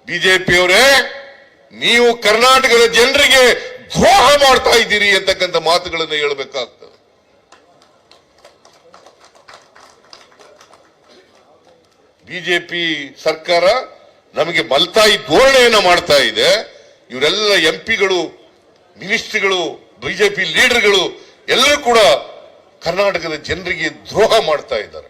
ಬಿಜೆಪಿಯವರೇ, ನೀವು ಕರ್ನಾಟಕದ ಜನರಿಗೆ ದ್ರೋಹ ಮಾಡ್ತಾ ಇದ್ದೀರಿ ಅಂತಕ್ಕಂಥ ಮಾತುಗಳನ್ನು ಹೇಳಬೇಕಾಗ್ತದೆ. ಬಿಜೆಪಿ ಸರ್ಕಾರ ನಮಗೆ ಮಲ್ತಾಯಿ ಧೋರಣೆಯನ್ನ ಮಾಡ್ತಾ ಇದೆ. ಇವರೆಲ್ಲ ಎಂಪಿಗಳು, ಮಿನಿಸ್ಟ್ರಿಗಳು, ಬಿಜೆಪಿ ಲೀಡರ್ಗಳು ಎಲ್ಲರೂ ಕೂಡ ಕರ್ನಾಟಕದ ಜನರಿಗೆ ದ್ರೋಹ ಮಾಡ್ತಾ ಇದ್ದಾರೆ.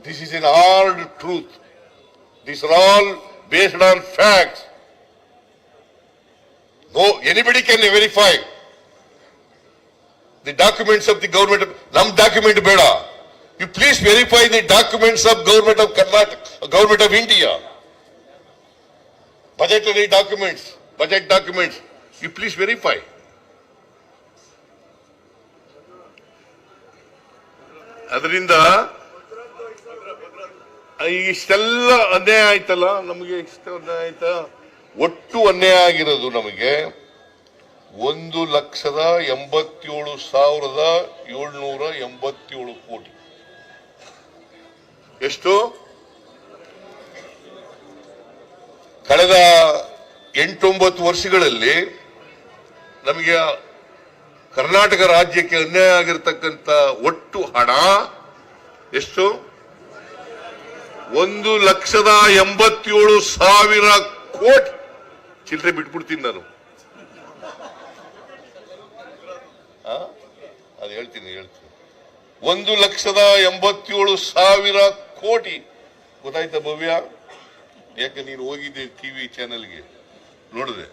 This is an hard truth. These are all based on facts. No, anybody can verify the documents of the government. Nam document beda. You please verify the documents of government of Karnataka, government of India. Budgetary documents, budget documents. You please verify. ಅದರಿಂದ ಇಷ್ಟೆಲ್ಲ ಅನ್ಯಾಯ ಆಯ್ತಲ್ಲ, ನಮಗೆ ಇಷ್ಟ ಅನ್ಯಾಯ ಆಯ್ತಾ? ಒಟ್ಟು ಅನ್ಯಾಯ ಆಗಿರೋದು ನಮಗೆ 1,87,787 ಕೋಟಿ. ಎಷ್ಟು? ಕಳೆದ 8-9 ವರ್ಷಗಳಲ್ಲಿ ನಮಗೆ ಕರ್ನಾಟಕ ರಾಜ್ಯಕ್ಕೆ ಅನ್ಯಾಯ ಆಗಿರತಕ್ಕಂಥ ಒಟ್ಟು ಹಣ ಎಷ್ಟು? 1,87,000 ಕೋಟಿ. ಚಿಲ್ಲರೆ ಬಿಟ್ಬಿಡ್ತೀನಿ ನಾನು, ಅದು ಹೇಳ್ತೀನಿ. 1,87,000 ಕೋಟಿ. ಗೊತ್ತಾಯ್ತಾ ಭವ್ಯ? ಯಾಕೆ ನೀನು ಹೋಗಿದ್ದೆ ಟಿವಿ ಚಾನೆಲ್ಗೆ ನೋಡಿದೆ.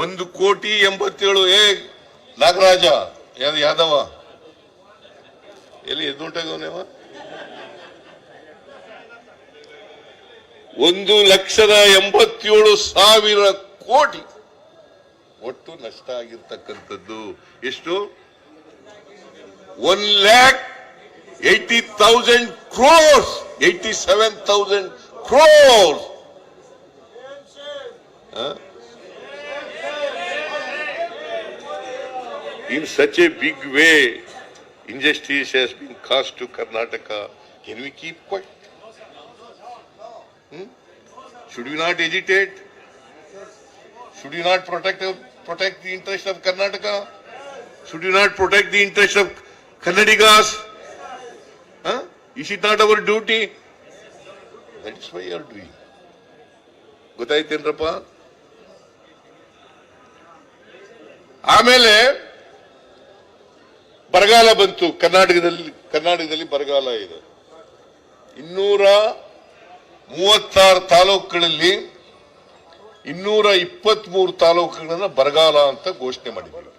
1,87,000. ನಾಗರಾಜ ಯಾದವ ಎಲ್ಲಿ ಎದ್ದುಂಟಾಗವನೇವ? 1,87,000 ಕೋಟಿ ಒಟ್ಟು ನಷ್ಟ ಆಗಿರ್ತಕ್ಕಂಥದ್ದು. ಎಷ್ಟು? 1,80,000 crores, 87,000 crores. In such a big way, injustice has been caused to Karnataka. Can we keep quiet? Should we not agitate? Should you not protect the interest of Karnataka? Should you not protect the interest of Kannadigas? Is it not our duty? That is why you are doing. ಗೊತ್ತಾಯ್ತೇನ್ರಪ್ಪ? ಆಮೇಲೆ ಬರಗಾಲ ಬಂತು. ಕರ್ನಾಟಕದಲ್ಲಿ ಬರಗಾಲ ಇದೆ. 236 ತಾಲೂಕುಗಳಲ್ಲಿ 223 ತಾಲೂಕುಗಳನ್ನ ಬರಗಾಲ ಅಂತ ಘೋಷಣೆ ಮಾಡಿದ್ರು.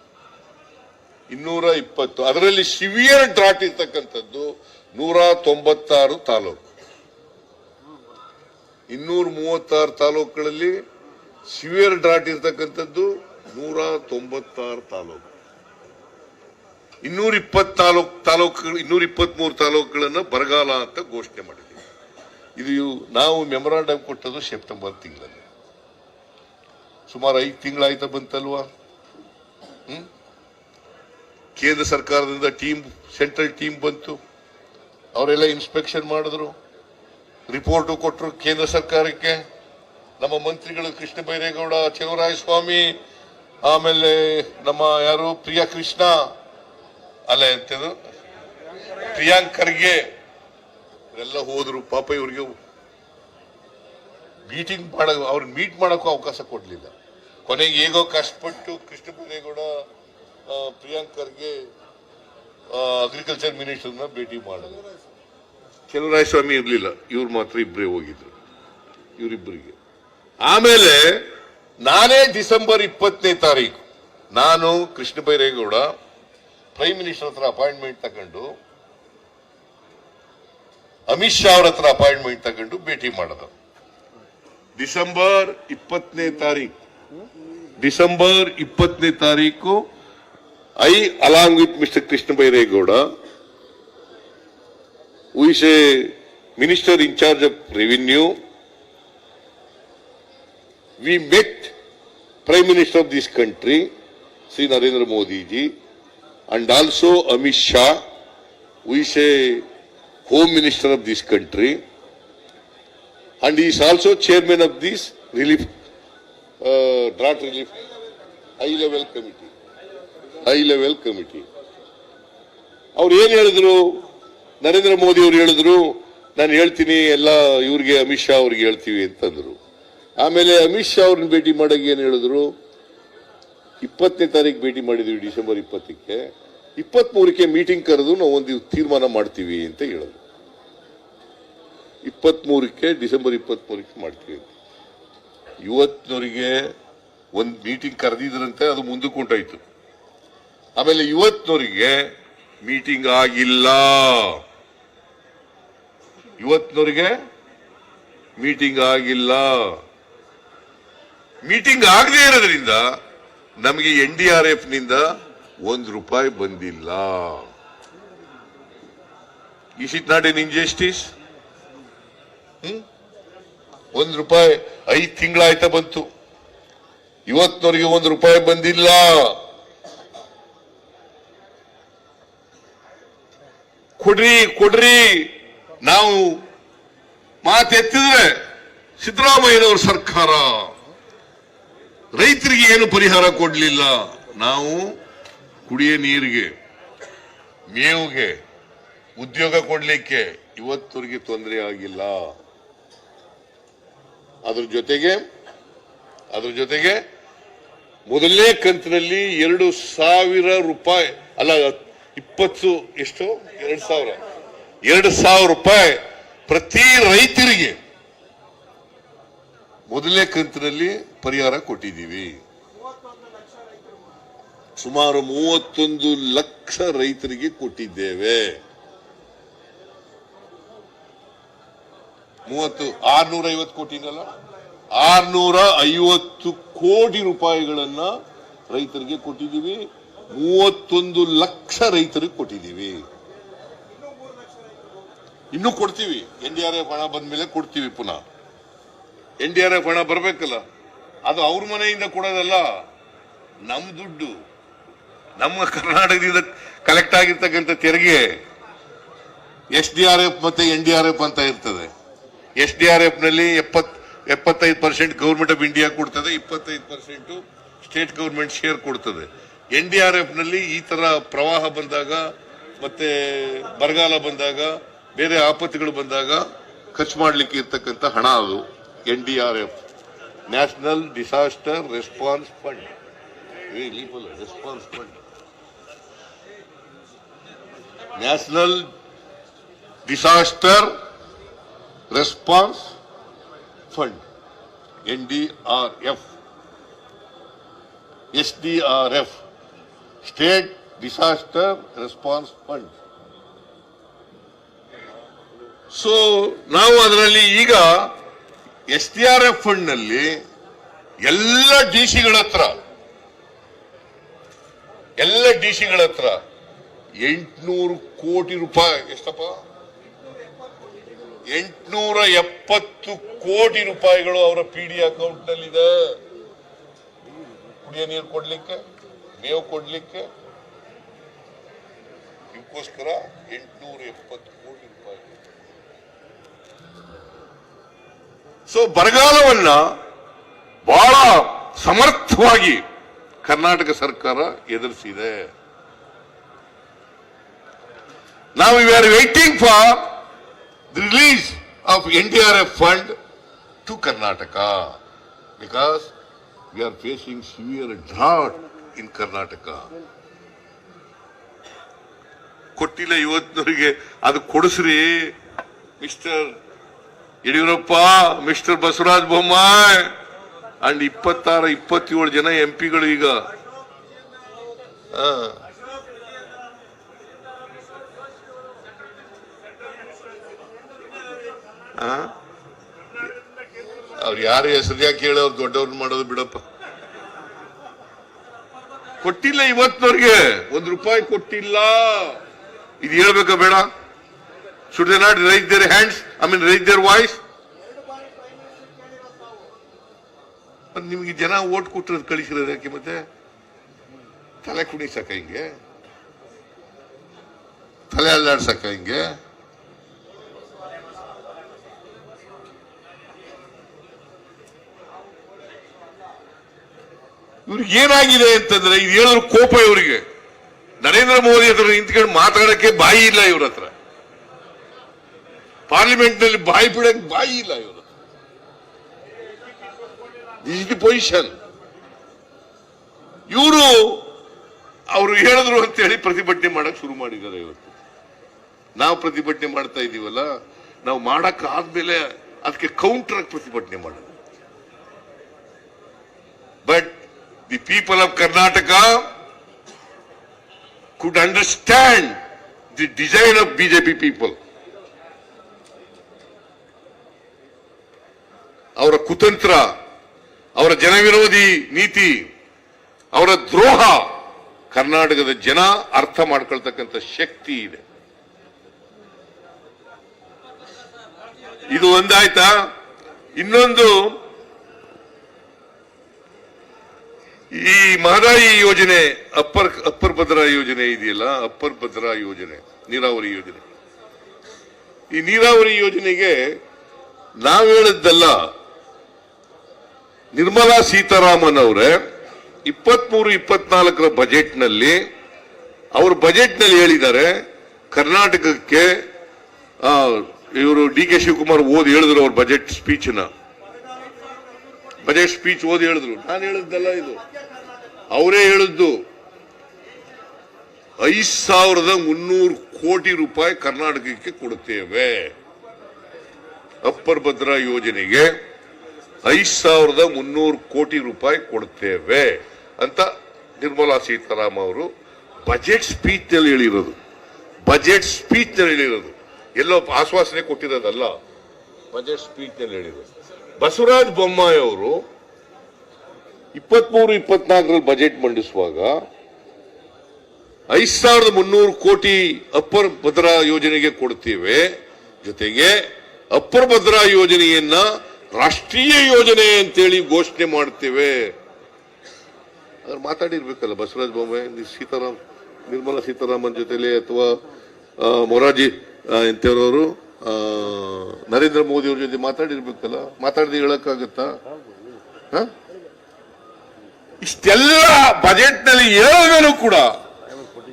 220. ಅದರಲ್ಲಿ ಸಿವಿಯರ್ ಡ್ರಾಟ್ ಇರ್ತಕ್ಕಂಥದ್ದು 196 ತಾಲೂಕು. 236 ತಾಲೂಕುಗಳಲ್ಲಿ ಸಿವಿಯರ್ ಡ್ರಾಟ್ ಇರ್ತಕ್ಕಂಥದ್ದು 196 ತಾಲೂಕು. 223 ತಾಲೂಕುಗಳನ್ನ ಬರಗಾಲ ಅಂತ ಘೋಷಣೆ ಮಾಡಿದ್ವಿ. ಇದು ನಾವು ಮೆಮೊರಾಂಡಮ್ ಕೊಟ್ಟದ್ದು ಸೆಪ್ಟೆಂಬರ್ ತಿಂಗಳಲ್ಲಿ. ಸುಮಾರು 5 ತಿಂಗಳಾಯ್ತಾ ಬಂತಲ್ವಾ? ಕೇಂದ್ರ ಸರ್ಕಾರದಿಂದ ಸೆಂಟ್ರಲ್ ಟೀಮ್ ಬಂತು. ಅವರೆಲ್ಲ ಇನ್ಸ್ಪೆಕ್ಷನ್ ಮಾಡಿದ್ರು, ರಿಪೋರ್ಟ್ ಕೊಟ್ಟರು ಕೇಂದ್ರ ಸರ್ಕಾರಕ್ಕೆ. ನಮ್ಮ ಮಂತ್ರಿಗಳು ಕೃಷ್ಣ ಬೈರೇಗೌಡ, ಚಲುವರಾಯಸ್ವಾಮಿ, ಆಮೇಲೆ ನಮ್ಮ ಯಾರು ಪ್ರಿಯಾಂಕ್ ಖರ್ಗೆ ಎಲ್ಲ ಹೋದ್ರು. ಪಾಪ ಇವ್ರಿಗೆ ಅವ್ರನ್ನ ಮೀಟ್ ಮಾಡಕ್ಕೂ ಅವಕಾಶ ಕೊಡ್ಲಿಲ್ಲ. ಕೊನೆಗೆ ಹೇಗೋ ಕಷ್ಟಪಟ್ಟು ಕೃಷ್ಣ ಬೈರೇಗೌಡ, ಪ್ರಿಯಾಂಕ್ ಖರ್ಗೆ ಅಗ್ರಿಕಲ್ಚರ್ ಮಿನಿಸ್ಟರ್ನ ಭೇಟಿ ಮಾಡಿದ್ರು. ಚಲುವರಾಯಸ್ವಾಮಿ ಇರ್ಲಿಲ್ಲ, ಇವ್ರು ಮಾತ್ರ ಇಬ್ಬರೇ ಹೋಗಿದ್ರು, ಇವರಿಬ್ಬರಿಗೆ. ಆಮೇಲೆ ನಾನೇ ಡಿಸೆಂಬರ್ 20ನೇ ತಾರೀಕು ನಾನು ಕೃಷ್ಣ ಬೈರೇಗೌಡ ಪ್ರೈಮ್ ಮಿನಿಸ್ಟರ್ ಹತ್ರ ಅಪಾಯಿಂಟ್ಮೆಂಟ್ ತಗೊಂಡು, ಅಮಿತ್ ಶಾ ಅವ್ರ ಹತ್ರ ಅಪಾಯಿಂಟ್ಮೆಂಟ್ ತಗೊಂಡು ಭೇಟಿ ಮಾಡಿದ. ಡಿಸೆಂಬರ್ 20ನೇ ತಾರೀಕು I, along with Mr. Krishna Bairegowda, who is a minister in charge of revenue, we met Prime Minister of this country, Sri Narendra Modi ji, and also Amit Shah, who is a Home Minister of this country, and he is also chairman of this relief, drought relief, high level committee. ಅವ್ರು ಏನ್ ಹೇಳಿದ್ರು, ನರೇಂದ್ರ ಮೋದಿ ಅವರು ಹೇಳಿದ್ರು, ನಾನು ಹೇಳ್ತೀನಿ ಎಲ್ಲ ಇವ್ರಿಗೆ ಅಮಿತ್ ಶಾ ಅವ್ರಿಗೆ ಹೇಳ್ತೀವಿ ಅಂತಂದ್ರು. ಆಮೇಲೆ ಅಮಿತ್ ಶಾ ಅವ್ರನ್ನ ಭೇಟಿ ಮಾಡಾಗ ಏನ್ ಹೇಳಿದ್ರು, 20ನೇ ತಾರೀಕು ಭೇಟಿ ಮಾಡಿದ್ವಿ, ಡಿಸೆಂಬರ್ 20ಕ್ಕೆ, 23ಕ್ಕೆ ಮೀಟಿಂಗ್ ಕರೆದು ನಾವು ಒಂದು ತೀರ್ಮಾನ ಮಾಡ್ತೀವಿ ಅಂತ ಹೇಳಿದ್ರು. 23ಕ್ಕೆ ಡಿಸೆಂಬರ್ 23ಕ್ಕೆ ಮಾಡ್ತೀವಿ. ಇವತ್ತಿನವರಿಗೆ ಒಂದು ಮೀಟಿಂಗ್ ಕರೆದಿದ್ರಂತೆ, ಅದು ಮುಂದಕ್ಕೆ ಹೊಂಟೋಯ್ತು. ಆಮೇಲೆ ಇವತ್ತಿನವರಿಗೆ ಮೀಟಿಂಗ್ ಆಗಿಲ್ಲ. ಇವತ್ತಿನವರಿಗೆ ಮೀಟಿಂಗ್ ಆಗಿಲ್ಲ. ಮೀಟಿಂಗ್ ಆಗದೇ ಇರೋದ್ರಿಂದ ನಮಗೆ NDRF ನಿಂದ ₹1 ಬಂದಿಲ್ಲ. Is it not an injustice? ₹1 5 ತಿಂಗಳಾಯ್ತಾ ಬಂತು, ಇವತ್ತಿನವರಿಗೆ ₹1 ಬಂದಿಲ್ಲ. ಕೊಡ್ರಿ ನಾವು ಮಾತೆತ್ತಿದ್ರೆ ಸಿದ್ದರಾಮಯ್ಯನವರ ಸರ್ಕಾರ ರೈತರಿಗೆ ಏನು ಪರಿಹಾರ ಕೊಡ್ಲಿಲ್ಲ. ನಾವು ಕುಡಿಯ ನೀರಿಗೆ, ಮೇವಿಗೆ, ಉದ್ಯೋಗ ಕೊಡ್ಲಿಕ್ಕೆ ಇವತ್ತವರೆಗೆ ತೊಂದರೆ ಆಗಿಲ್ಲ. ಅದ್ರ ಜೊತೆಗೆ ಮೊದಲನೇ ಕಂತಿನಲ್ಲಿ ₹2,000 ಅಲ್ಲ 20 ಎಷ್ಟು ₹2,000 ಪ್ರತಿ ರೈತರಿಗೆ ಮೊದಲನೇ ಕಂತಿನಲ್ಲಿ ಪರಿಹಾರ ಕೊಟ್ಟಿದ್ದೀವಿ. ಸುಮಾರು 31 ಲಕ್ಷ ರೈತರಿಗೆ ಕೊಟ್ಟಿದ್ದೇವೆ. 650 ಕೋಟಿನಲ್ಲ, 650 ಕೋಟಿ ರೂಪಾಯಿಗಳನ್ನ ರೈತರಿಗೆ ಕೊಟ್ಟಿದ್ದೀವಿ. 31 ಲಕ್ಷ ರೈತರಿಗೆ ಕೊಟ್ಟಿದ್ದೀವಿ. ಇನ್ನೂ ಕೊಡ್ತೀವಿ. NDRF ಹಣ ಬಂದ್ಮೇಲೆ ಕೊಡ್ತೀವಿ. ಪುನಃ NDRF ಹಣ ಬರ್ಬೇಕಲ್ಲ, ಅದು ಅವ್ರ ಮನೆಯಿಂದ ಕೊಡೋದಲ್ಲ, ನಮ್ ದುಡ್ಡು, ನಮ್ಮ ಕರ್ನಾಟಕದಿಂದ ಕಲೆಕ್ಟ್ ಆಗಿರ್ತಕ್ಕಂಥ ತೆರಿಗೆ. SDRF ಮತ್ತೆ NDRF ಅಂತ ಇರ್ತದೆ. SDRF ನಲ್ಲಿ 75% ಗವರ್ಮೆಂಟ್ ಆಫ್ ಇಂಡಿಯಾ ಕೊಡ್ತದೆ, 25% ಸ್ಟೇಟ್ ಗವರ್ಮೆಂಟ್ ಶೇರ್ ಕೊಡ್ತದೆ. NDRF ನಲ್ಲಿ ಈ ತರ ಪ್ರವಾಹ ಬಂದಾಗ, ಮತ್ತೆ ಬರಗಾಲ ಬಂದಾಗ, ಬೇರೆ ಆಪತ್ತುಗಳು ಬಂದಾಗ ಖರ್ಚು ಮಾಡ್ಲಿಕ್ಕೆ ಇರ್ತಕ್ಕಂಥ ಹಣ ಅದು NDRF, national disaster response fund. National disaster response fund, NDRF. SDRF, state disaster response fund. So ನಾವು ಅದರಲ್ಲಿ ಈಗ SDRF ಫಂಡ್ ನಲ್ಲಿ ಎಲ್ಲ ಡಿಸಿಗಳ ಹತ್ರ 800 ಕೋಟಿ ರೂಪಾಯಿ, ಎಷ್ಟಪ್ಪ, 870 ಕೋಟಿ ರೂಪಾಯಿಗಳು ಅವರ PD ಅಕೌಂಟ್ ನಲ್ಲಿದೆ. ಕುಡಿಯ ನೀರು ಕೊಡ್ಲಿಕ್ಕೆ, ಮೇವು ಕೊಡ್ಲಿಕ್ಕೆ, ಇದಕ್ಕೋಸ್ಕರ 870 ಕೋಟಿ ರೂಪಾಯಿ. ಸೊ ಬರಗಾಲವನ್ನ ಬಹಳ ಸಮರ್ಥವಾಗಿ ಕರ್ನಾಟಕ ಸರ್ಕಾರ ಎದುರಿಸಿದೆ. ನಾವು we are waiting for the release of NDRF fund to Karnataka because we are facing severe drought in Karnataka. ಕೊಟ್ಟಿಲ್ಲ ಇವತ್ತಿನವರಿಗೆ, ಅದು ಕೊಡಿಸ್ರಿ mister Yediyurappa, mister Basavaraj Bommai and 26-27 ಜನ MP ಗಳು ಈಗ ಅವ್ರು ಯಾರು ಹೆಸರು ಯಾಕೆ ಹೇಳಿ, ಅವ್ರು ದೊಡ್ಡವ್ರನ್ನ ಮಾಡೋದು ಬಿಡಪ್ಪ. ಕೊಟ್ಟಿಲ್ಲ ಇವತ್ತಿನವ್ರಿಗೆ, ₹1 ಕೊಟ್ಟಿಲ್ಲ. ಇದು ಹೇಳ್ಬೇಕಾ ಬೇಡ? should they not raise their hands, raise their voice? ನಿಮಗೆ ಜನ ಓಟ್ ಕೊಟ್ಟಿರೋದು ಕಳಿಸಿರೋದು ಯಾಕೆ ಮತ್ತೆ? ತಲೆ ಕುಣಿಸಕ ಹಿಂಗೆ ತಲೆ ಅಲ್ಲಾಡ್ಸಕ್ಕ ಹಿಂಗೆ ಇವ್ರಿಗೆ ಏನಾಗಿದೆ ಅಂತಂದ್ರೆ ಇದು ಹೇಳಿದ್ರು ಕೋಪ ಇವರಿಗೆ. ನರೇಂದ್ರ ಮೋದಿ ಹತ್ರ ನಿಂತ್ಕೊಂಡು ಮಾತಾಡಕ್ಕೆ ಬಾಯಿ ಇಲ್ಲ ಇವ್ರ ಹತ್ರ. ಪಾರ್ಲಿಮೆಂಟ್ ನಲ್ಲಿ ಬಾಯಿ ಬಿಡಕ್ಕೆ ಬಾಯಿ ಇಲ್ಲ ಇವರು. This the position. ಇವರು ಅವರು ಹೇಳಿದ್ರು ಅಂತ ಹೇಳಿ ಪ್ರತಿಭಟನೆ ಮಾಡಕ್ ಶುರು ಮಾಡಿದ್ದಾರೆ. ಇವತ್ತು ನಾವು ಪ್ರತಿಭಟನೆ ಮಾಡ್ತಾ ಇದೀವಲ್ಲ, ನಾವು ಮಾಡಕ್ ಆದ್ಮೇಲೆ ಅದಕ್ಕೆ ಕೌಂಟರ್ ಪ್ರತಿಭಟನೆ ಮಾಡೋದು. But the people of Karnataka could understand the design of BJP people. ಅವರ ಕುತಂತ್ರ, ಅವರ ಜನವಿರೋಧಿ ನೀತಿ, ಅವರ ದ್ರೋಹ ಕರ್ನಾಟಕದ ಜನ ಅರ್ಥ ಮಾಡ್ಕೊಳ್ತಕ್ಕಂಥ ಶಕ್ತಿ ಇದೆ. ಇದು ಒಂದಾಯ್ತಾ? ಇನ್ನೊಂದು, ಈ ಮಹದಾಯಿ ಯೋಜನೆ, ಅಪ್ಪರ್ ಭದ್ರಾ ಯೋಜನೆ ಇದೆಯಲ್ಲ, ಅಪ್ಪರ್ ಭದ್ರಾ ಯೋಜನೆ, ನೀರಾವರಿ ಯೋಜನೆ. ಈ ನೀರಾವರಿ ಯೋಜನೆಗೆ ನಾವು ಹೇಳಿದ್ದಲ್ಲ, ನಿರ್ಮಲಾ ಸೀತಾರಾಮನ್ ಅವರೇ 23-24 ಬಜೆಟ್ ನಲ್ಲಿ, ಅವರು ಬಜೆಟ್ ನಲ್ಲಿ ಹೇಳಿದ್ದಾರೆ ಕರ್ನಾಟಕಕ್ಕೆ. ಇವರು ಡಿ.ಕೆ. ಶಿವಕುಮಾರ್ ಓದಿ ಹೇಳಿದ್ರು ಅವ್ರ ಬಜೆಟ್ ಸ್ಪೀಚ್ ಓದಿ ಹೇಳಿದ್ರು. ನಾನು ಹೇಳಿದ್ದಲ್ಲ, ಇದು ಅವರೇ ಹೇಳಿದ್ದು. 5,300 ಕೋಟಿ ರೂಪಾಯಿ ಕರ್ನಾಟಕಕ್ಕೆ ಕೊಡುತ್ತೇವೆ, ಅಪ್ಪರ್ ಭದ್ರಾ ಯೋಜನೆಗೆ 5,300 ಕೋಟಿ ರೂಪಾಯಿ ಕೊಡುತ್ತೇವೆ ಅಂತ ನಿರ್ಮಲಾ ಸೀತಾರಾಮನ್ ಅವರು ಬಜೆಟ್ ಸ್ಪೀಚ್ ನಲ್ಲಿ ಹೇಳಿರೋದು. ಎಲ್ಲೋ ಆಶ್ವಾಸನೆ ಕೊಟ್ಟಿರೋದಲ್ಲ, ಬಜೆಟ್ ಸ್ಪೀಚ್ ನಲ್ಲಿ ಹೇಳಿರೋದು. ಬಸವರಾಜ ಬೊಮ್ಮಾಯಿ ಅವರು 23-24 ಬಜೆಟ್ ಮಂಡಿಸುವಾಗ 5,300 ಕೋಟಿ ಅಪ್ಪರ್ ಭದ್ರಾ ಯೋಜನೆಗೆ ಕೊಡ್ತೇವೆ, ಜೊತೆಗೆ ಅಪ್ಪರ್ ಭದ್ರಾ ಯೋಜನೆಯನ್ನ ರಾಷ್ಟ್ರೀಯ ಯೋಜನೆ ಅಂತೇಳಿ ಘೋಷಣೆ ಮಾಡ್ತೇವೆ. ಅವ್ರು ಮಾತಾಡಿರ್ಬೇಕಲ್ಲ ಬಸವರಾಜ ಬೊಮ್ಮಾಯಿ, ನಿರ್ಮಲಾ ಸೀತಾರಾಮನ್ ಜೊತೆಲೆ, ಅಥವಾ ಮೊರಾರ್ಜಿ ಎಂತವರು ನರೇಂದ್ರ ಮೋದಿ ಅವ್ರ ಜೊತೆ ಮಾತಾಡಿರ್ಬೇಕಲ್ಲ. ಮಾತಾಡದೆ ಹೇಳಕ್ಕಾಗತ್ತಾ? ಇಷ್ಟೆಲ್ಲ ಬಜೆಟ್ ನಲ್ಲಿ ಹೇಳಿದ್ರು ಕೂಡ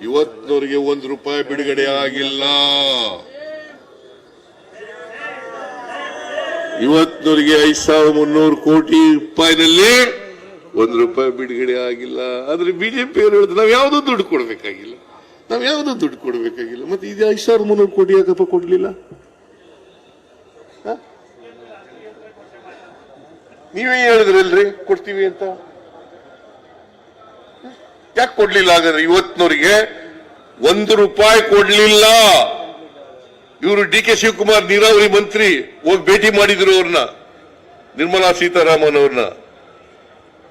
ಇವತ್ತಿನವರಿಗೆ ₹1 ಬಿಡುಗಡೆ ಆಗಿಲ್ಲ. ಇವತ್ತಿನವರಿಗೆ 5,300 ಕೋಟಿ ರೂಪಾಯಿನಲ್ಲಿ ₹1 ಬಿಡುಗಡೆ ಆಗಿಲ್ಲ. ಆದ್ರೆ ಬಿಜೆಪಿ ಅವರು ಹೇಳಿದ್ರು ನಾವ್ ಯಾವ್ದೋ ದುಡ್ಡು ಕೊಡ್ಬೇಕಾಗಿಲ್ಲ. ಮತ್ತೆ ಇದು 5,300 ಕೋಟಿ ಯಾಕಪ್ಪ ಕೊಡ್ಲಿಲ್ಲ? ನೀವೇ ಹೇಳಿದ್ರಲ್ರಿ ಕೊಡ್ತೀವಿ ಅಂತ, ಯಾಕೆ ಕೊಡ್ಲಿಲ್ಲ? ಹಾಗಾದ್ರೆ ಇವತ್ತಿನವರಿಗೆ ₹1 ಕೊಡ್ಲಿಲ್ಲ. ಇವರು ಡಿ.ಕೆ. ಶಿವಕುಮಾರ್ ನೀರಾವರಿ ಮಂತ್ರಿ ಹೋಗಿ ಭೇಟಿ ಮಾಡಿದ್ರು ಅವ್ರನ್ನ, ನಿರ್ಮಲಾ ಸೀತಾರಾಮನ್ ಅವ್ರನ್ನ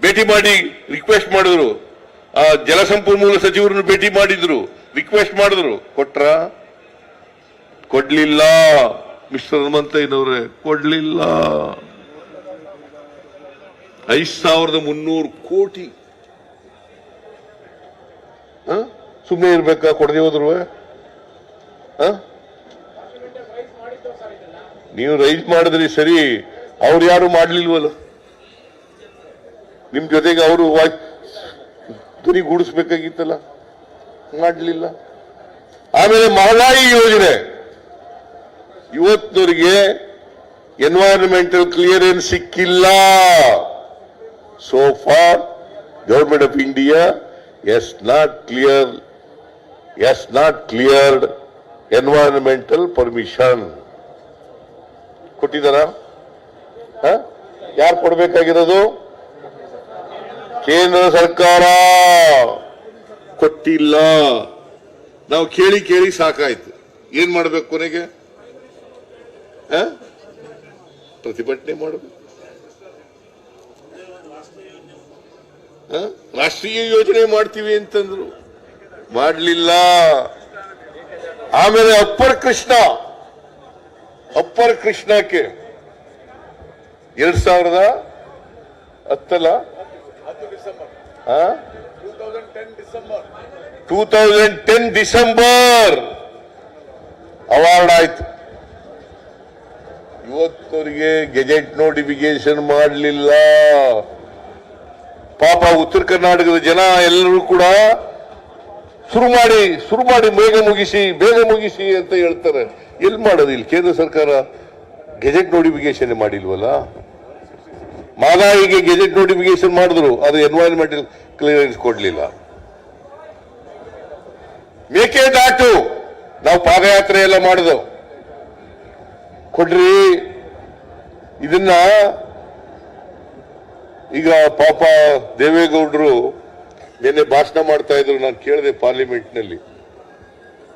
ಭೇಟಿ ಮಾಡಿ ರಿಕ್ವೆಸ್ಟ್ ಮಾಡಿದ್ರು. ಆ ಜಲಸಂಪನ್ಮೂಲ ಸಚಿವರನ್ನು ಭೇಟಿ ಮಾಡಿದ್ರು, ರಿಕ್ವೆಸ್ಟ್ ಮಾಡಿದ್ರು. ಕೊಡ್ಲಿಲ್ಲ. ಮಿಸ್ಟರ್ ಹನುಮಂತಯ್ಯನವ್ರೆ, ಕೊಡ್ಲಿಲ್ಲ. 5,300 ಕೋಟಿ ಸುಮ್ಮನೆ ಇರ್ಬೇಕಾ? ಕೊಡದೆ ಹೋದ್ರು ನೀವು ರೈಸ್ ಮಾಡಿದ್ರಿ ಸರಿ, ಅವ್ರು ಯಾರು ಮಾಡ್ಲಿಲ್ವಲ್ಲ. ನಿಮ್ ಜೊತೆಗೆ ಅವರು ಧ್ವನಿ ಗೂಡಿಸ್ಬೇಕಾಗಿತ್ತಲ್ಲ, ಮಾಡ್ಲಿಲ್ಲ. ಆಮೇಲೆ ಮಹದಾಯಿ ಯೋಜನೆ, ಇವತ್ತಿನವರಿಗೆ ಎನ್ವೈರನ್ಮೆಂಟಲ್ ಕ್ಲಿಯರೆನ್ಸ್ ಸಿಕ್ಕಿಲ್ಲ. So far, Government of India has not cleared environmental permission. ಕೊಟ್ಟಿದ್ದಾರ? ಯಾರು ಕೊಡಬೇಕಾಗಿರೋದು? ಕೇಂದ್ರ ಸರ್ಕಾರ ಕೊಟ್ಟಿಲ್ಲ. ನಾವು ಕೇಳಿ ಸಾಕಾಯ್ತು. ಏನ್ ಮಾಡ್ಬೇಕು? ಕೊನೆಗೆ ಪ್ರತಿಭಟನೆ ಮಾಡಬೇಕು. ರಾಷ್ಟ್ರೀಯ ಯೋಜನೆ ಮಾಡ್ತೀವಿ ಅಂತಂದ್ರು, ಮಾಡಲಿಲ್ಲ. ಆಮೇಲೆ ಅಪ್ಪರ್ ಕೃಷ್ಣಕ್ಕೆ 2010 ಡಿಸೆಂಬರ್ ಅವಾರ್ಡ್ ಆಯ್ತು. ಇವತ್ತವರಿಗೆ ಗೆಜೆಟ್ ನೋಟಿಫಿಕೇಶನ್ ಮಾಡಲಿಲ್ಲ. ಪಾಪ ಉತ್ತರ ಕರ್ನಾಟಕದ ಜನ ಎಲ್ಲರೂ ಕೂಡ ಶುರು ಮಾಡಿ ಬೇಗ ಮುಗಿಸಿ ಅಂತ ಹೇಳ್ತಾರೆ. ಎಲ್ಲಿ ಮಾಡೋದು? ಇಲ್ಲಿ ಕೇಂದ್ರ ಸರ್ಕಾರ ಗೆಜೆಟ್ ನೋಟಿಫಿಕೇಶನ್ ಮಾಡಿಲ್ವಲ್ಲ. ಮಾದಾಯಿಗೆ ಗೆಜೆಟ್ ನೋಟಿಫಿಕೇಶನ್ ಮಾಡಿದ್ರು, ಅದು ಎನ್ವೈರನ್ಮೆಂಟಲ್ ಕ್ಲಿಯರೆನ್ಸ್ ಕೊಡ್ಲಿಲ್ಲ. ಮೇಕೆದಾಟು ನಾವು ಪಾದಯಾತ್ರೆ ಎಲ್ಲ ಮಾಡಿದೆವು, ಕೊಡ್ರಿ. ಇದನ್ನ ಈಗ ಪಾಪ ದೇವೇಗೌಡರು ನಿನ್ನೆ ಭಾಷಣ ಮಾಡ್ತಾ ಇದ್ರು, ನಾನು ಕೇಳಿದೆ ಪಾರ್ಲಿಮೆಂಟ್ ನಲ್ಲಿ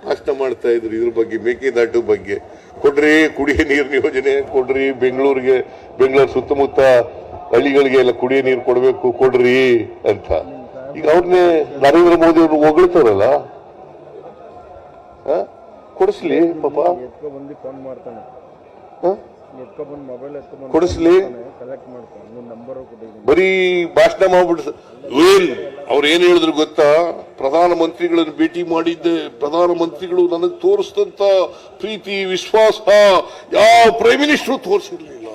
ಭಾಷಣ ಮಾಡ್ತಾ ಇದ್ರು ಇದ್ರ ಬಗ್ಗೆ, ಮೇಕೆದಾಟು ಬಗ್ಗೆ. ಕೊಡ್ರಿ, ಕುಡಿಯ ನೀರಿನ ಯೋಜನೆ ಕೊಡ್ರಿ, ಬೆಂಗಳೂರು ಸುತ್ತಮುತ್ತ ಹಳ್ಳಿಗಳಿಗೆ ಎಲ್ಲ ಕುಡಿಯ ನೀರು ಕೊಡಬೇಕು ಕೊಡ್ರಿ ಅಂತ. ಈಗ ಅವ್ರನ್ನೇ ನರೇಂದ್ರ ಮೋದಿ ಅವರು ಹೊಗಳ್ತಾರಲ್ಲ, ಕೊಡಿಸ್ಲಿ ಪಾಪ, ಕೊಡಿಸ್ಲಿ. ಬರೀ ಭಾಷಣ ಮಾಡ್ಬಿಟ್ಟು ಅವ್ರು ಏನ್ ಹೇಳಿದ್ರು ಗೊತ್ತಾ? ಪ್ರಧಾನಮಂತ್ರಿಗಳನ್ನು ಭೇಟಿ ಮಾಡಿದ್ದೆ, ಪ್ರಧಾನಮಂತ್ರಿಗಳು ನನಗೆ ತೋರಿಸಿದಂತ ಪ್ರೀತಿ ವಿಶ್ವಾಸ ಯಾವ ಪ್ರೈಮ್ ಮಿನಿಸ್ಟರ್ ತೋರಿಸಿರ್ಲಿಲ್ಲ.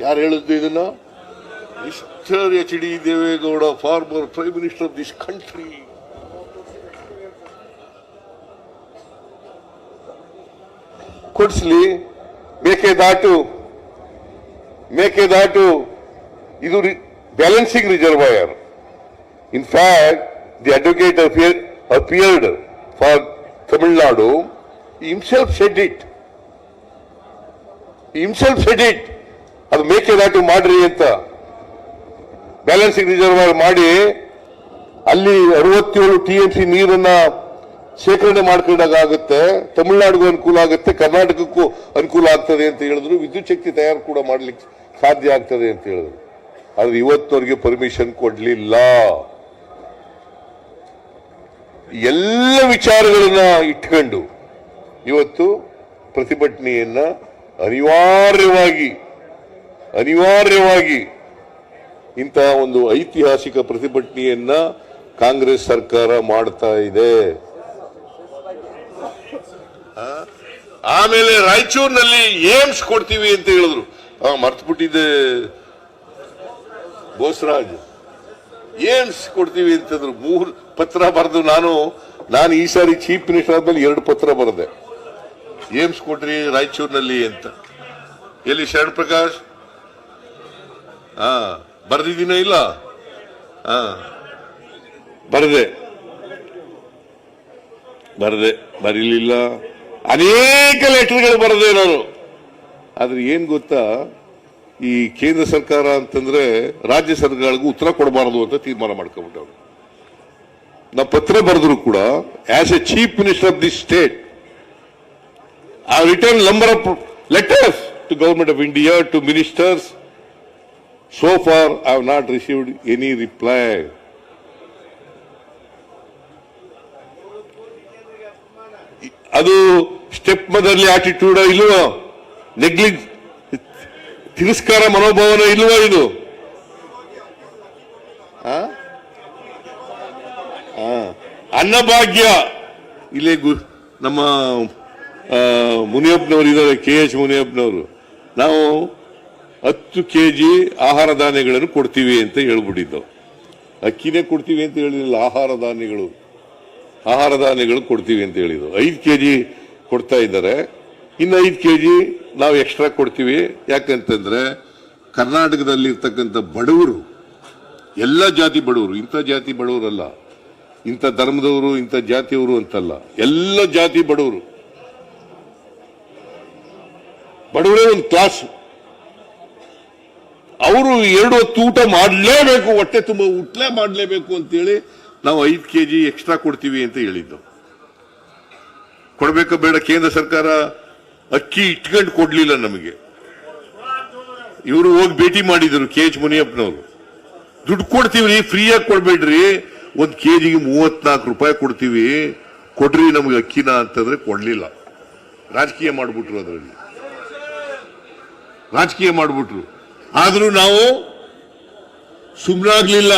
ಯಾರು ಹೇಳಿದ್ದು ಇದನ್ನ? Mister HD Deve Gowda, former prime minister of this country. ಕೊಡಿಸ್ಲಿ. ಮೇಕೆದಾಟು ಇದು balancing reservoir. In fact, the advocate appeared for Tamil Nadu. He himself said it. ಅದು ಮೇಕೆದಾಟು ಮಾಡ್ರಿ ಅಂತ. ಬ್ಯಾಲೆನ್ಸಿಂಗ್ ರಿಸರ್ವಾಯರ್ ಮಾಡಿ ಅಲ್ಲಿ 67 TMC ನೀರನ್ನ ಶೇಖರಣೆ ಮಾಡ್ಕೊಂಡಾಗುತ್ತೆ. ತಮಿಳುನಾಡಿಗೂ ಅನುಕೂಲ ಆಗುತ್ತೆ, ಕರ್ನಾಟಕಕ್ಕೂ ಅನುಕೂಲ ಆಗ್ತದೆ ಅಂತ ಹೇಳಿದ್ರು. ವಿದ್ಯುತ್ ಶಕ್ತಿ ತಯಾರು ಕೂಡ ಮಾಡ್ಲಿಕ್ಕೆ ಸಾಧ್ಯ ಆಗ್ತದೆ ಅಂತ ಹೇಳಿದ್ರು. ಆದ್ರೆ ಇವತ್ತವರೆಗೆ ಪರ್ಮಿಷನ್ ಕೊಡ್ಲಿಲ್ಲ. ಎಲ್ಲ ವಿಚಾರಗಳನ್ನ ಇಟ್ಕೊಂಡು ಇವತ್ತು ಪ್ರತಿಭಟನೆಯನ್ನ ಅನಿವಾರ್ಯವಾಗಿ ಇಂತಹ ಒಂದು ಐತಿಹಾಸಿಕ ಪ್ರತಿಭಟನೆಯನ್ನ ಕಾಂಗ್ರೆಸ್ ಸರ್ಕಾರ ಮಾಡ್ತಾ ಇದೆ. ಆಮೇಲೆ ರಾಯಚೂರಿನಲ್ಲಿ ಏಮ್ಸ್ ಕೊಡ್ತೀವಿ ಅಂತ ಹೇಳಿದ್ರು. ಮರ್ತ್ಬಿಟ್ಟಿದ್ದೆ ಬೋಸರಾಜ್. ಏಮ್ಸ್ ಕೊಡ್ತೀವಿ ಅಂತಂದ್ರು. 3 ಪತ್ರ ಬರೆದು ನಾನು ಈ ಸಾರಿ ಚೀಫ್ ಮಿನಿಸ್ಟರ್ ಆದ್ಮೇಲೆ 2 ಪತ್ರ ಬರೆದೆ, ಏಮ್ಸ್ ಕೊಡ್ರಿ ರಾಯಚೂರಿನಲ್ಲಿ ಅಂತ. ಎಲ್ಲಿ ಶರಣ್ ಪ್ರಕಾಶ್? ಬರೆದಿದ್ದೀನ ಇಲ್ಲ? ಬರೀಲಿಲ್ಲ. ಅನೇಕ ಲೆಟರ್ಗಳು ಬರೆದೆ ನಾನು. ಆದ್ರೆ ಏನ್ ಗೊತ್ತಾ, ಈ ಕೇಂದ್ರ ಸರ್ಕಾರ ಅಂತಂದ್ರೆ ರಾಜ್ಯ ಸರ್ಕಾರಕ್ಕೂ ಉತ್ತರ ಕೊಡಬಾರದು ಅಂತ ತೀರ್ಮಾನ ಮಾಡ್ಕೊಂಡ್ಬಿಟ್ಟವ್ರು. ನಾವು ಪತ್ರ ಬರೆದ್ರು ಕೂಡ, as a chief minister of the state, I return number of letters to government of India, to ministers. So far, I have not received any reply. ಅದು ಸ್ಟೆಪ್ ಮದರ್ಲಿ ಆಟಿಟ್ಯೂಡ್ ಇಲ್ವಾ? ತಿರಸ್ಕಾರ ಮನೋಭಾವನ ಇಲ್ವಾ ಇದು? ಅನ್ನಭಾಗ್ಯ ಇಲ್ಲೇ ನಮ್ಮ ಮುನಿಯಪ್ಪನವರು ಇದ್ದಾರೆ, KH ಮುನಿಯಪ್ಪನವರು. ನಾವು 10 kg ಆಹಾರ ಧಾನ್ಯಗಳನ್ನು ಕೊಡ್ತೀವಿ ಅಂತ ಹೇಳ್ಬಿಟ್ಟಿದ್ದು. ಅಕ್ಕಿನೇ ಕೊಡ್ತೀವಿ ಅಂತ ಹೇಳಿರಲಿಲ್ಲ, ಆಹಾರ ಧಾನ್ಯಗಳು ಕೊಡ್ತೀವಿ ಅಂತ ಹೇಳಿದ್ರು. 5 kg ಕೊಡ್ತಾ ಇದ್ದಾರೆ. ಇನ್ನು 5 kg ನಾವು ಎಕ್ಸ್ಟ್ರಾ ಕೊಡ್ತೀವಿ. ಯಾಕಂತಂದ್ರೆ ಕರ್ನಾಟಕದಲ್ಲಿ ಇರ್ತಕ್ಕಂಥ ಬಡವರು, ಎಲ್ಲ ಜಾತಿ ಬಡವರು, ಇಂಥ ಜಾತಿ ಬಡವರಲ್ಲ, ಇಂಥ ಧರ್ಮದವರು, ಇಂಥ ಜಾತಿಯವರು ಅಂತಲ್ಲ, ಎಲ್ಲ ಜಾತಿ ಬಡವರೇ ಒಂದು ಕ್ಲಾಸ್. ಅವರು 2 ಹೊತ್ತು ಊಟ ಮಾಡಲೇಬೇಕು, ಹೊಟ್ಟೆ ತುಂಬ ಊಟ ಮಾಡಲೇಬೇಕು ಅಂತೇಳಿ ನಾವು 5 kg ಎಕ್ಸ್ಟ್ರಾ ಕೊಡ್ತೀವಿ ಅಂತ ಹೇಳಿದ್ದು. ಕೊಡ್ಬೇಕ ಬೇಡ? ಕೇಂದ್ರ ಸರ್ಕಾರ ಅಕ್ಕಿ ಇಟ್ಕೊಂಡು ಕೊಡ್ಲಿಲ್ಲ ನಮಗೆ. ಇವರು ಹೋಗಿ ಭೇಟಿ ಮಾಡಿದ್ರು KH ಮುನಿಯಪ್ಪನವರು. ದುಡ್ಡು ಕೊಡ್ತೀವಿ, ಫ್ರೀಯಾಗಿ ಕೊಡ್ಬೇಡ್ರಿ, 1 kgಗೆ 34 ರೂಪಾಯಿ ಕೊಡ್ತೀವಿ, ಕೊಡ್ರಿ ನಮಗೆ ಅಕ್ಕಿನ ಅಂತಂದ್ರೆ ಕೊಡ್ಲಿಲ್ಲ. ರಾಜಕೀಯ ಮಾಡ್ಬಿಟ್ರು, ಅದರಲ್ಲಿ ರಾಜಕೀಯ ಮಾಡ್ಬಿಟ್ರು. ಆದ್ರೂ ನಾವು ಸುಮ್ಮನಾಗ್ಲಿಲ್ಲ.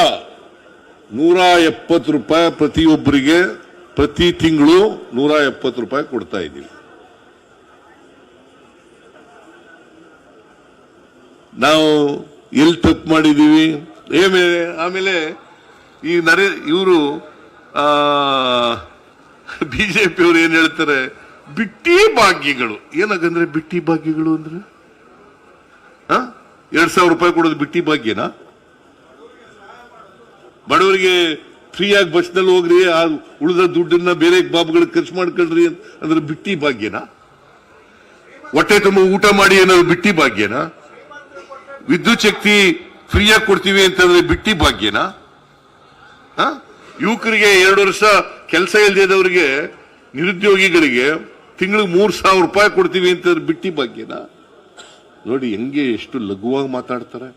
170 ರೂಪಾಯಿ ಪ್ರತಿಯೊಬ್ಬರಿಗೆ ಪ್ರತಿ ತಿಂಗಳು 170 ರೂಪಾಯಿ ಕೊಡ್ತಾ ಇದ್ದೀವಿ. ನಾವು ಎಲ್ಲಿ ತಪ್ಪು ಮಾಡಿದೀವಿ ಆಮೇಲೆ ಈ ಇವರು ಬಿಜೆಪಿ ಅವರು ಏನ್ ಹೇಳ್ತಾರೆ, ಬಿಟ್ಟಿ ಭಾಗ್ಯಗಳು. ಏನಾಗಂದ್ರೆ ಬಿಟ್ಟಿ ಭಾಗ್ಯಗಳು ಅಂದ್ರೆ 2,000 ರೂಪಾಯಿ ಕೊಡೋದು ಬಿಟ್ಟಿ ಭಾಗ್ಯನಾ? ಬಡವರಿಗೆ ಫ್ರೀಯಾಗಿ ಬಸ್ನಲ್ಲಿ ಹೋಗ್ರಿ, ಆ ಉಳಿದ ದುಡ್ಡನ್ನ ಬೇರೆ ಬಾಬುಗಳಿಗೆ ಖರ್ಚು ಮಾಡ್ಕೊಳ್ರಿ ಅಂದ್ರೆ ಬಿಟ್ಟಿ ಭಾಗ್ಯನಾ? ಹೊಟ್ಟೆ ತುಂಬ ಊಟ ಮಾಡಿ ಏನಾದ್ರು ಬಿಟ್ಟಿ ಭಾಗ್ಯನಾ? ವಿದ್ಯುತ್ ಶಕ್ತಿ ಫ್ರೀಯಾಗಿ ಕೊಡ್ತೀವಿ ಅಂತಂದ್ರೆ ಬಿಟ್ಟಿ ಭಾಗ್ಯನಾ? ಯುವಕರಿಗೆ 2 ವರ್ಷ ಕೆಲಸ ಇಲ್ಲದವರಿಗೆ, ನಿರುದ್ಯೋಗಿಗಳಿಗೆ ತಿಂಗಳಿಗೆ 3,000 ರೂಪಾಯಿ ಕೊಡ್ತೀವಿ ಅಂತಂದ್ರೆ ಬಿಟ್ಟಿ ಭಾಗ್ಯನಾ? ನೋಡಿ ಹೆಂಗೆ ಎಷ್ಟು ಲಘುವಾಗಿ ಮಾತಾಡ್ತಾರೆ,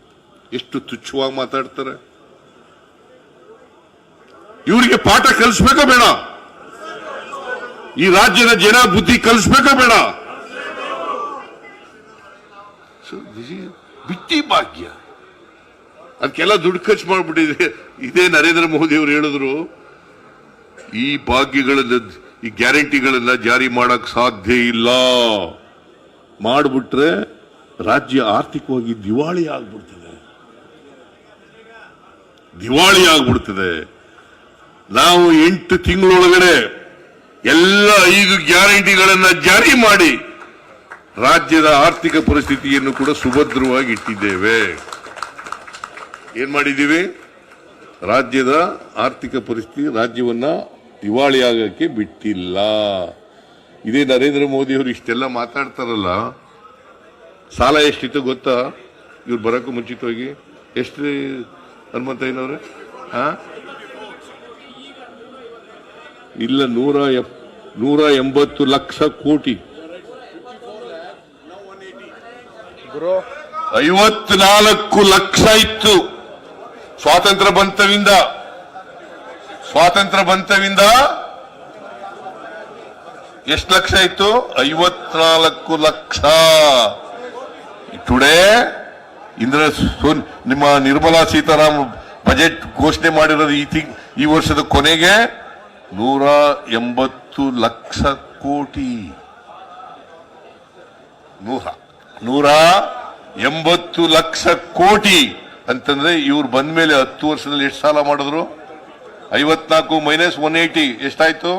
ಎಷ್ಟು ತುಚ್ಛವಾಗಿ ಮಾತಾಡ್ತಾರೆ. ಇವರಿಗೆ ಪಾಠ ಕಲಿಸ್ಬೇಕೋ ಬೇಡ? ಈ ರಾಜ್ಯದ ಜನ ಬುದ್ಧಿ ಕಲಿಸ್ಬೇಕೋ ಬೇಡ? ಬಿಟ್ಟಿ ಭಾಗ್ಯ ಅದಕ್ಕೆಲ್ಲ ದುಡ್ಡು ಖರ್ಚು ಮಾಡ್ಬಿಟ್ಟಿದೆ. ಇದೇ ನರೇಂದ್ರ ಮೋದಿ ಅವರು ಹೇಳಿದ್ರು, ಈ ಭಾಗ್ಯಗಳನ್ನ, ಈ ಗ್ಯಾರಂಟಿಗಳನ್ನ ಜಾರಿ ಮಾಡಕ್ ಸಾಧ್ಯ ಇಲ್ಲ, ಮಾಡ್ಬಿಟ್ರೆ ರಾಜ್ಯ ಆರ್ಥಿಕವಾಗಿ ದಿವಾಳಿ ಆಗ್ಬಿಡ್ತದೆ. ನಾವು 8 ತಿಂಗಳೊಳಗಡೆ ಎಲ್ಲ 5 ಗ್ಯಾರಂಟಿಗಳನ್ನ ಜಾರಿ ಮಾಡಿ ರಾಜ್ಯದ ಆರ್ಥಿಕ ಪರಿಸ್ಥಿತಿಯನ್ನು ಕೂಡ ಸುಭದ್ರವಾಗಿ ಇಟ್ಟಿದ್ದೇವೆ. ಏನ್ ಮಾಡಿದ್ದೀವಿ? ರಾಜ್ಯದ ಆರ್ಥಿಕ ಪರಿಸ್ಥಿತಿ, ರಾಜ್ಯವನ್ನ ದಿವಾಳಿ ಆಗಕ್ಕೆ ಬಿಟ್ಟಿಲ್ಲ. ಇದೇ ನರೇಂದ್ರ ಮೋದಿ ಅವರು ಇಷ್ಟೆಲ್ಲ ಮಾತಾಡ್ತಾರಲ್ಲ, ಸಾಲ ಎಷ್ಟಿತ್ತು ಗೊತ್ತಾ? ಇವ್ರು ಬರೋಕ್ಕೂ ಮುಂಚಿತವಾಗಿ ಎಷ್ಟು ಹನುಮಂತಯ್ಯನವ್ರೆ? ಇಲ್ಲ, 180 ಲಕ್ಷ ಕೋಟಿ, 54 ಲಕ್ಷ ಇತ್ತು ಸ್ವಾತಂತ್ರ್ಯ ಬಂತವಿಂದ ಎಷ್ಟು ಲಕ್ಷ ಇತ್ತು? 54 ಲಕ್ಷ. ಟುಡೇ ನಿಮ್ಮ ನಿರ್ಮಲಾ ಸೀತಾರಾಮನ್ ಬಜೆಟ್ ಘೋಷಣೆ ಮಾಡಿರೋದು ಈ ವರ್ಷದ ಕೊನೆಗೆ 180 ಲಕ್ಷ ಕೋಟಿ. 180 ಲಕ್ಷ ಕೋಟಿ ಅಂತಂದ್ರೆ ಇವ್ರು ಬಂದ ಮೇಲೆ 10 ವರ್ಷದಲ್ಲಿ ಎಷ್ಟು ಸಾಲ ಮಾಡಿದ್ರು? 54 ಮೈನಸ್ 180 ಎಷ್ಟಾಯ್ತು?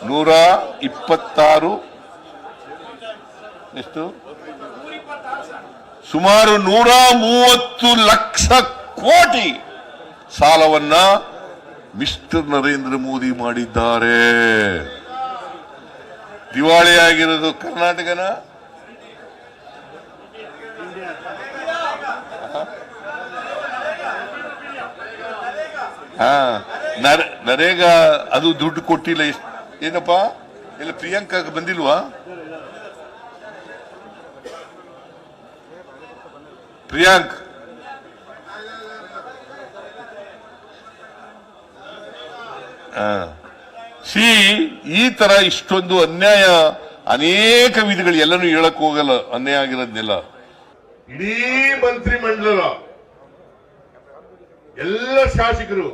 126. ಎಷ್ಟು? ಸುಮಾರು 130 ಲಕ್ಷ ಕೋಟಿ ಸಾಲವನ್ನ ಮಿಸ್ಟರ್ ನರೇಂದ್ರ ಮೋದಿ ಮಾಡಿದ್ದಾರೆ. ದಿವಾಳಿಯಾಗಿರೋದು ಕರ್ನಾಟಕನ? ನರೇಗಾ ಅದು ದುಡ್ಡು ಕೊಟ್ಟಿಲ್ಲ. ಏನಪ್ಪಾ, ಇಲ್ಲ ಪ್ರಿಯಾಂಕಾ ಬಂದಿಲ್ವಾ? ಪ್ರಿಯಾಂಕ್ ಈ ತರ ಇಷ್ಟೊಂದು ಅನ್ಯಾಯ, ಅನೇಕ ವಿಧಿಗಳು ಎಲ್ಲನೂ ಹೇಳಕ್ ಹೋಗಲ್ಲ, ಅನ್ಯಾಯ ಆಗಿರೋದ್ನೆಲ್ಲ. ಇಡೀ ಮಂತ್ರಿ ಮಂಡಲ, ಎಲ್ಲ ಶಾಸಕರು,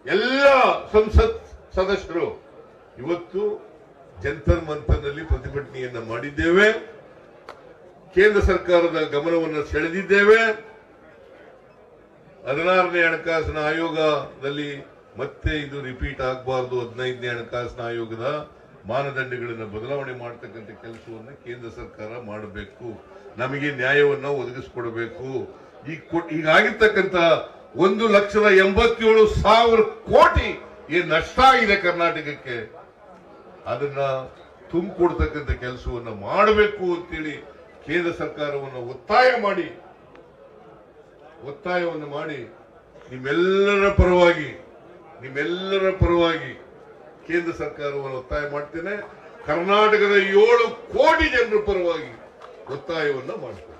ಎಲ್ಲ ಸಂಸತ್ ಸದಸ್ಯರು ಇವತ್ತು ಜಂತರ್ ಮಂತರ್ನಲ್ಲಿ ಪ್ರತಿಭಟನೆಯನ್ನ ಮಾಡಿದ್ದೇವೆ. ಕೇಂದ್ರ ಸರ್ಕಾರದ ಗಮನವನ್ನು ಸೆಳೆದಿದ್ದೇವೆ. 16ನೇ ಹಣಕಾಸಿನ ಆಯೋಗದಲ್ಲಿ ಮತ್ತೆ ಇದು ರಿಪೀಟ್ ಆಗಬಾರದು. 15ನೇ ಹಣಕಾಸಿನ ಆಯೋಗದ ಮಾನದಂಡಗಳನ್ನು ಬದಲಾವಣೆ ಮಾಡತಕ್ಕಂಥ ಕೆಲಸವನ್ನು ಕೇಂದ್ರ ಸರ್ಕಾರ ಮಾಡಬೇಕು. ನಮಗೆ ನ್ಯಾಯವನ್ನ ಒದಗಿಸಿಕೊಡಬೇಕು. ಈಗಾಗಿರ್ತಕ್ಕಂಥ 1,87,000 ಕೋಟಿ ಏನ್ ನಷ್ಟ ಆಗಿದೆ ಕರ್ನಾಟಕಕ್ಕೆ, ಅದನ್ನ ತುಂಬಿಕೊಡ್ತಕ್ಕಂಥ ಕೆಲಸವನ್ನ ಮಾಡಬೇಕು ಅಂತೇಳಿ ಕೇಂದ್ರ ಸರ್ಕಾರವನ್ನು ಒತ್ತಾಯವನ್ನು ಮಾಡಿ ನಿಮ್ಮೆಲ್ಲರ ಪರವಾಗಿ ಕೇಂದ್ರ ಸರ್ಕಾರವನ್ನು ಒತ್ತಾಯ ಮಾಡ್ತೇನೆ. ಕರ್ನಾಟಕದ 7 ಕೋಟಿ ಜನರ ಪರವಾಗಿ ಒತ್ತಾಯವನ್ನು ಮಾಡ್ತೇನೆ.